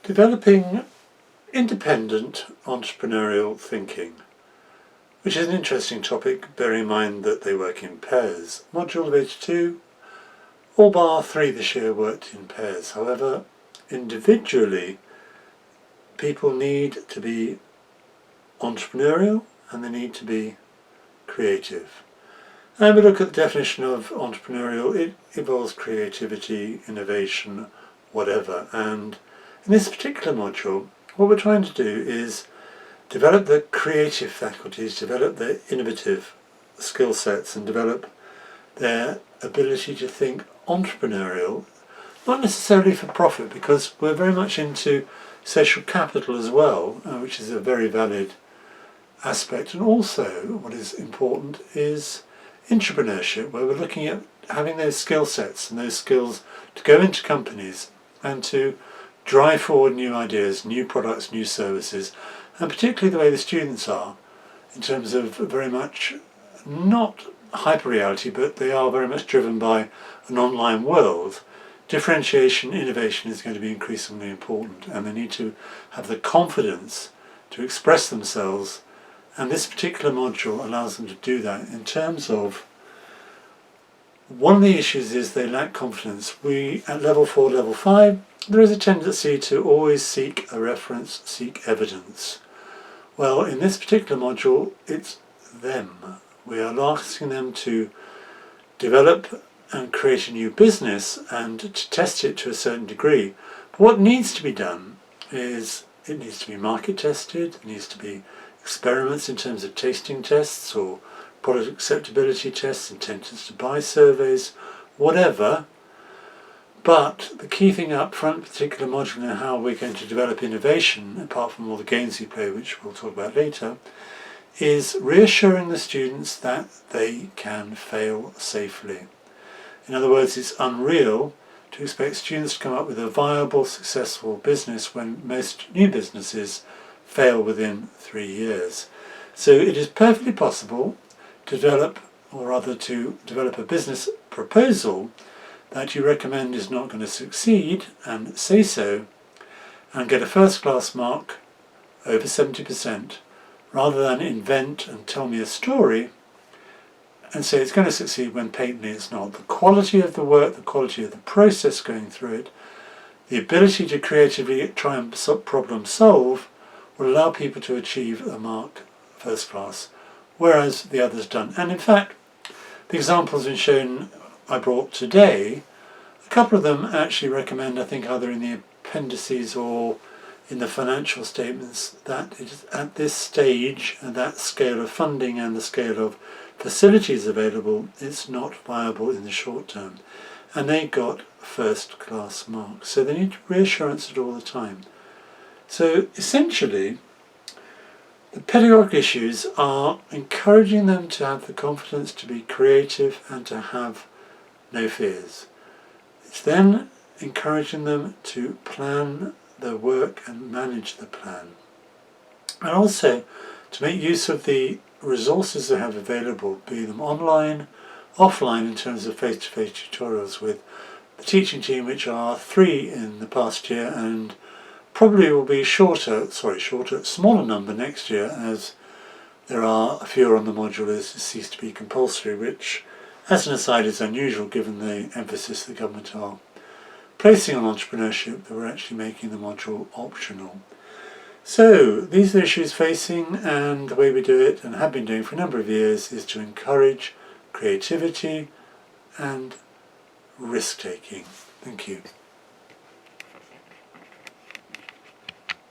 Developing independent entrepreneurial thinking, which is an interesting topic, bearing in mind that they work in pairs. Module of 82, all bar 3 this year worked in pairs. However, individually, people need to be entrepreneurial and they need to be creative. And we look at the definition of entrepreneurial. It involves creativity, innovation, whatever. And in this particular module, what we're trying to do is develop the creative faculties, develop their innovative skill sets, and develop their ability to think entrepreneurial, not necessarily for profit, because we're very much into social capital as well, which is a very valid aspect. And also, what is important is entrepreneurship, where we're looking at having those skill sets and those skills to go into companies and to drive forward new ideas, new products, new services, and particularly the way the students are, in terms of very much not hyper-reality, but they are very much driven by an online world. Differentiation, innovation is going to be increasingly important, and they need to have the confidence to express themselves, and this particular module allows them to do that. In terms of, one of the issues is they lack confidence. We, at level 4, level 5, there is a tendency to always seek a reference, seek evidence. Well, in this particular module, it's them. We are asking them to develop and create a new business and to test it to a certain degree. But what needs to be done is it needs to be market tested, it needs to be experiments in terms of tasting tests or product acceptability tests, intentions to buy surveys, whatever. But the key thing up front, particular module, and how we're going to develop innovation, apart from all the games we play, which we'll talk about later, is reassuring the students that they can fail safely. In other words, it's unreal to expect students to come up with a viable, successful business when most new businesses fail within 3 years. So it is perfectly possible to develop, or rather to develop a business proposal that you recommend is not going to succeed, and say so, and get a first-class mark over 70%, rather than invent and tell me a story and say it's going to succeed when patently it's not. The quality of the work, the quality of the process going through it, the ability to creatively try and problem solve will allow people to achieve a mark first class, whereas the others don't. And in fact, the examples been shown I brought today, a couple of them actually recommend, I think either in the appendices or in the financial statements, that it is at this stage and that scale of funding and the scale of facilities available, it's not viable in the short term. And they got first class marks. So they need reassurance at all the time. So essentially, the pedagogic issues are encouraging them to have the confidence to be creative and to have no fears. It's then encouraging them to plan their work and manage the plan. And also to make use of the resources they have available, be them online, offline in terms of face-to-face tutorials with the teaching team, which are 3 in the past year and probably will be smaller number next year, as there are fewer on the module as it ceased to be compulsory, which, as an aside, is unusual given the emphasis the government are placing on entrepreneurship, that we're actually making the module optional. So these are the issues facing, and the way we do it, and have been doing for a number of years, is to encourage creativity and risk-taking. Thank you.